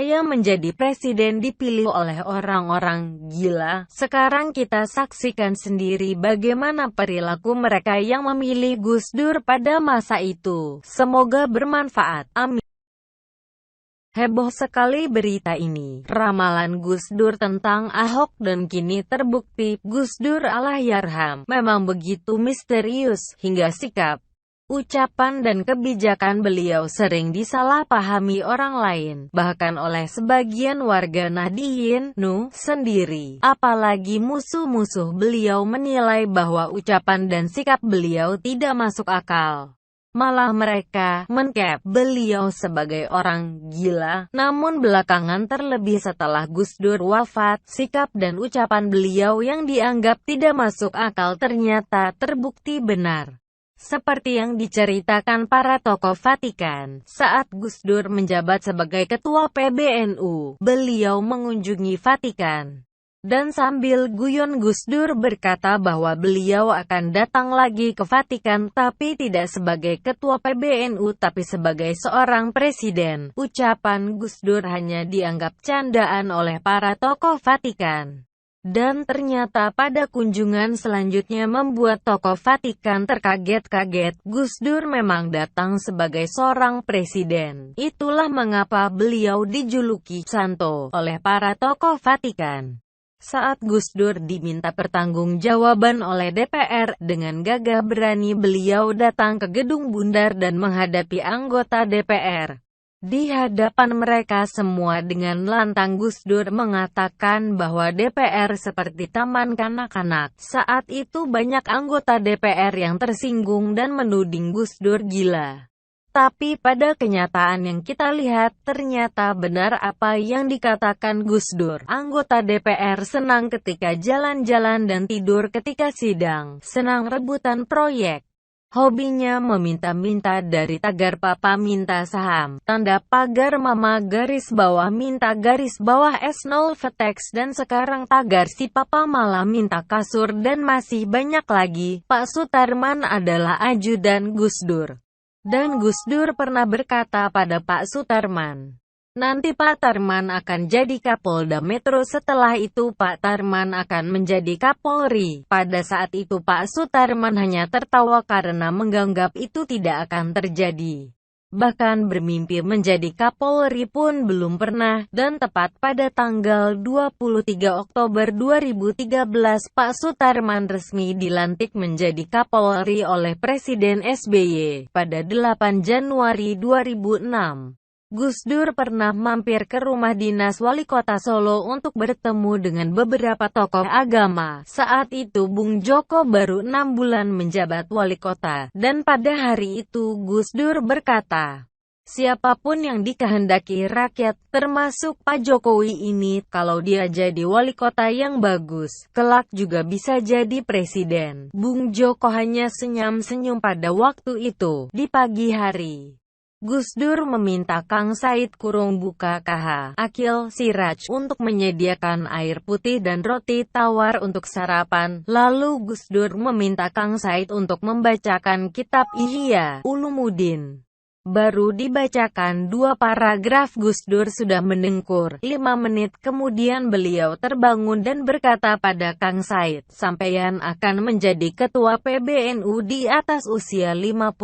saya menjadi presiden dipilih oleh orang-orang gila. Sekarang kita saksikan sendiri bagaimana perilaku mereka yang memilih Gus Dur pada masa itu. Semoga bermanfaat. Amin. Heboh sekali berita ini. Ramalan Gus Dur tentang Ahok dan kini terbukti. Gus Dur Allahyarham memang begitu misterius, hingga sikap, ucapan dan kebijakan beliau sering disalahpahami orang lain, bahkan oleh sebagian warga Nahdien Nu sendiri. Apalagi musuh-musuh beliau menilai bahwa ucapan dan sikap beliau tidak masuk akal. Malah mereka mencap beliau sebagai orang gila. Namun belakangan, terlebih setelah Gus Dur wafat, sikap dan ucapan beliau yang dianggap tidak masuk akal ternyata terbukti benar. Seperti yang diceritakan para tokoh Vatikan, saat Gus Dur menjabat sebagai ketua PBNU, beliau mengunjungi Vatikan. Dan sambil guyon Gus Dur berkata bahwa beliau akan datang lagi ke Vatikan, tapi tidak sebagai ketua PBNU tapi sebagai seorang presiden. Ucapan Gus Dur hanya dianggap candaan oleh para tokoh Vatikan. Dan ternyata pada kunjungan selanjutnya membuat tokoh Vatikan terkaget-kaget. Gus Dur memang datang sebagai seorang presiden. Itulah mengapa beliau dijuluki Santo oleh para tokoh Vatikan. Saat Gus Dur diminta pertanggungjawaban oleh DPR, dengan gagah berani beliau datang ke Gedung Bundar dan menghadapi anggota DPR. Di hadapan mereka semua dengan lantang Gus Dur mengatakan bahwa DPR seperti taman kanak-kanak. Saat itu banyak anggota DPR yang tersinggung dan menuding Gus Dur gila. Tapi pada kenyataan yang kita lihat, ternyata benar apa yang dikatakan Gus Dur. Anggota DPR senang ketika jalan-jalan dan tidur ketika sidang, senang rebutan proyek. Hobinya meminta-minta dari tagar papa minta saham, tanda pagar mama garis bawah minta garis bawah S0 Vetex, dan sekarang tagar si papa malah minta kasur, dan masih banyak lagi. Pak Sutarman adalah ajudan Gus Dur. Dan Gus Dur pernah berkata pada Pak Sutarman, nanti Pak Tarman akan jadi Kapolda Metro, setelah itu Pak Tarman akan menjadi Kapolri. Pada saat itu Pak Sutarman hanya tertawa karena menganggap itu tidak akan terjadi. Bahkan bermimpi menjadi Kapolri pun belum pernah. Dan tepat pada tanggal 23 Oktober 2013, Pak Sutarman resmi dilantik menjadi Kapolri oleh Presiden SBY. Pada 8 Januari 2006, Gus Dur pernah mampir ke rumah dinas Wali Kota Solo untuk bertemu dengan beberapa tokoh agama. Saat itu Bung Joko baru 6 bulan menjabat wali kota, dan pada hari itu Gus Dur berkata, siapapun yang dikehendaki rakyat, termasuk Pak Jokowi ini, kalau dia jadi wali kota yang bagus, kelak juga bisa jadi presiden. Bung Joko hanya senyum-senyum pada waktu itu. Di pagi hari, Gus Dur meminta Kang Said buka KH Akil Siraj untuk menyediakan air putih dan roti tawar untuk sarapan. Lalu Gus Dur meminta Kang Said untuk membacakan kitab Ihya Ulumuddin. Baru dibacakan 2 paragraf Gus Dur sudah mendengkur. 5 menit kemudian beliau terbangun dan berkata pada Kang Said, sampeyan akan menjadi ketua PBNU di atas usia 55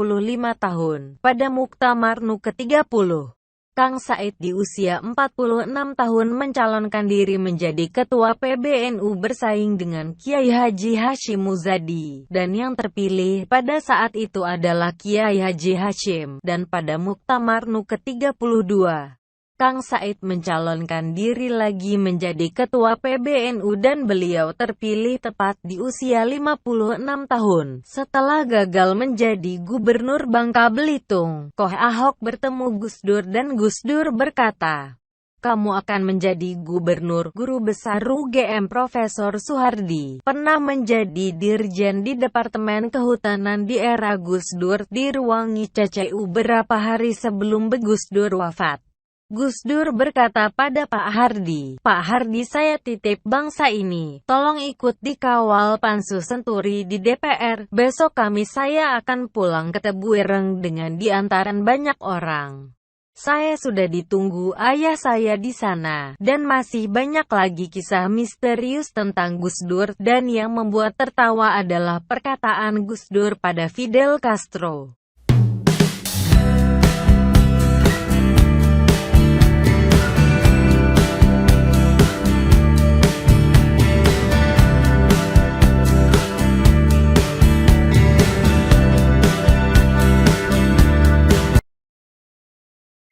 tahun. Pada Muktamar NU ke-30, Kang Said di usia 46 tahun mencalonkan diri menjadi ketua PBNU bersaing dengan Kiai Haji Hashim Muzadi, dan yang terpilih pada saat itu adalah Kiai Haji Hashim. Dan pada Muktamar NU ke-32, Kang Said mencalonkan diri lagi menjadi ketua PBNU dan beliau terpilih tepat di usia 56 tahun. Setelah gagal menjadi gubernur Bangka Belitung, Koh Ahok bertemu Gus Dur dan Gus Dur berkata, kamu akan menjadi gubernur. Guru besar UGM Profesor Soehardi pernah menjadi dirjen di Departemen Kehutanan di era Gus Dur, diruangi CCU beberapa hari sebelum Gus Dur wafat. Gus Dur berkata pada Pak Hardi, Pak Hardi, saya titip bangsa ini, tolong ikut dikawal Pansus Senturi di DPR, besok Kamis saya akan pulang ke Tebuireng dengan diantaran banyak orang. Saya sudah ditunggu ayah saya di sana, dan masih banyak lagi kisah misterius tentang Gus Dur, dan yang membuat tertawa adalah perkataan Gus Dur pada Fidel Castro.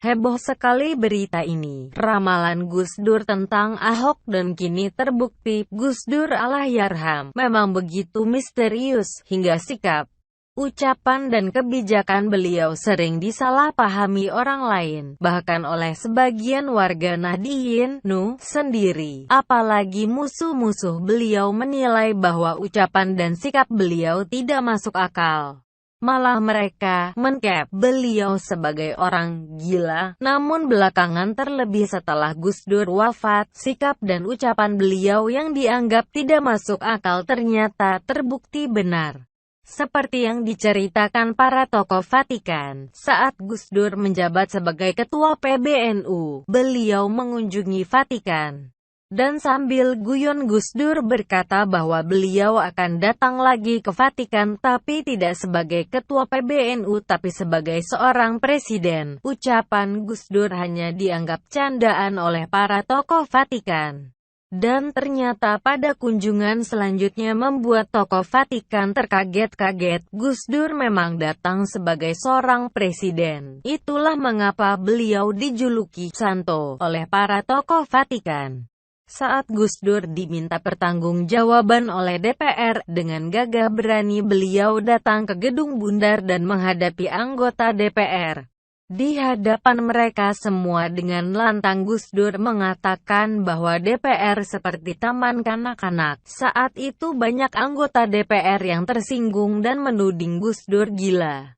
Heboh sekali berita ini. Ramalan Gus Dur tentang Ahok dan kini terbukti, Gus Dur Allahyarham memang begitu misterius, hingga sikap, ucapan dan kebijakan beliau sering disalahpahami orang lain, bahkan oleh sebagian warga Nahdien Nu sendiri. Apalagi musuh-musuh beliau menilai bahwa ucapan dan sikap beliau tidak masuk akal. Malah mereka mencap beliau sebagai orang gila. Namun belakangan, terlebih setelah Gus Dur wafat, sikap dan ucapan beliau yang dianggap tidak masuk akal ternyata terbukti benar. Seperti yang diceritakan para tokoh Vatikan, saat Gus Dur menjabat sebagai ketua PBNU, beliau mengunjungi Vatikan. Dan sambil guyon Gus Dur berkata bahwa beliau akan datang lagi ke Vatikan, tapi tidak sebagai ketua PBNU tapi sebagai seorang presiden. Ucapan Gus Dur hanya dianggap candaan oleh para tokoh Vatikan. Dan ternyata pada kunjungan selanjutnya membuat tokoh Vatikan terkaget-kaget. Gus Dur memang datang sebagai seorang presiden. Itulah mengapa beliau dijuluki Santo oleh para tokoh Vatikan. Saat Gus Dur diminta pertanggungjawaban oleh DPR, dengan gagah berani beliau datang ke Gedung Bundar dan menghadapi anggota DPR. Di hadapan mereka semua dengan lantang Gus Dur mengatakan bahwa DPR seperti taman kanak-kanak. Saat itu banyak anggota DPR yang tersinggung dan menuding Gus Dur gila.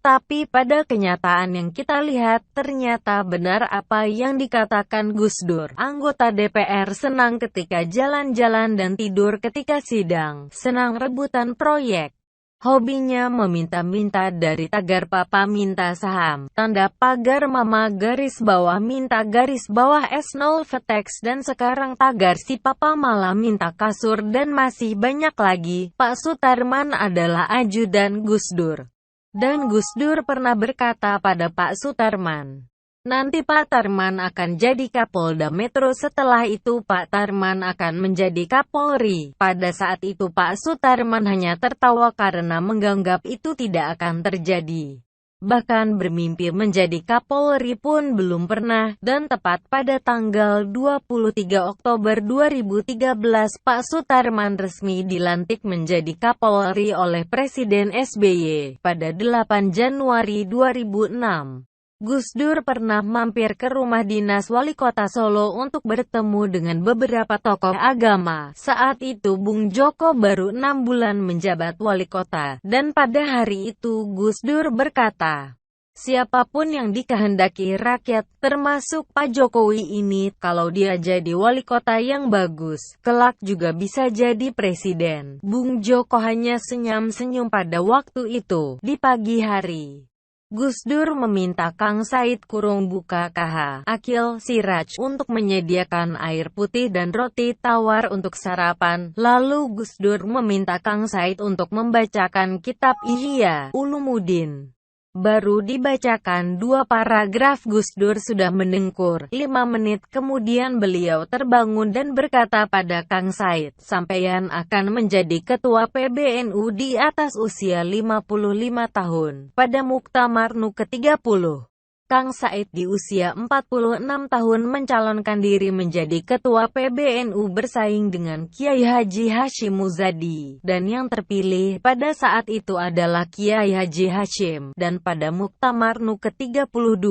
Tapi pada kenyataan yang kita lihat, ternyata benar apa yang dikatakan Gus Dur. Anggota DPR senang ketika jalan-jalan dan tidur ketika sidang, senang rebutan proyek. Hobinya meminta-minta dari tagar papa minta saham, tanda pagar mama garis bawah minta garis bawah S0 Vetex, dan sekarang tagar si papa malah minta kasur, dan masih banyak lagi. Pak Sutarman adalah ajudan Gus Dur. Dan Gus Dur pernah berkata pada Pak Sutarman, nanti Pak Tarman akan jadi Kapolda Metro, setelah itu Pak Tarman akan menjadi Kapolri. Pada saat itu Pak Sutarman hanya tertawa karena menganggap itu tidak akan terjadi. Bahkan bermimpi menjadi Kapolri pun belum pernah. Dan tepat pada tanggal 23 Oktober 2013, Pak Sutarman resmi dilantik menjadi Kapolri oleh Presiden SBY. Pada 8 Januari 2006, Gus Dur pernah mampir ke rumah dinas Wali Kota Solo untuk bertemu dengan beberapa tokoh agama. Saat itu Bung Joko baru 6 bulan menjabat wali kota, dan pada hari itu Gus Dur berkata, siapapun yang dikehendaki rakyat, termasuk Pak Jokowi ini, kalau dia jadi wali kota yang bagus, kelak juga bisa jadi presiden. Bung Joko hanya senyum-senyum pada waktu itu. Di pagi hari, Gus Dur meminta Kang Said (KH) Akil Siraj untuk menyediakan air putih dan roti tawar untuk sarapan. Lalu Gus Dur meminta Kang Said untuk membacakan kitab Ihya Ulumuddin. Baru dibacakan 2 paragraf Gus Dur sudah mendengkur. 5 menit kemudian beliau terbangun dan berkata pada Kang Said, sampeyan akan menjadi ketua PBNU di atas usia 55 tahun. Pada Muktamar NU ke-30, Kang Said di usia 46 tahun mencalonkan diri menjadi ketua PBNU bersaing dengan Kiai Haji Hashim Muzadi, dan yang terpilih pada saat itu adalah Kiai Haji Hashim. Dan pada Muktamar NU ke-32,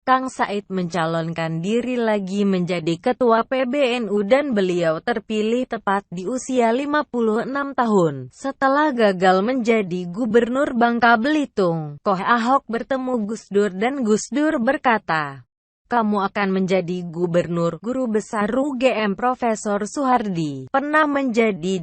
Kang Said mencalonkan diri lagi menjadi ketua PBNU dan beliau terpilih tepat di usia 56 tahun. Setelah gagal menjadi gubernur Bangka Belitung, Koh Ahok bertemu Gus Dur dan Gus Dur berkata, kamu akan menjadi gubernur. Guru besar UGM Profesor Soehardi pernah menjadi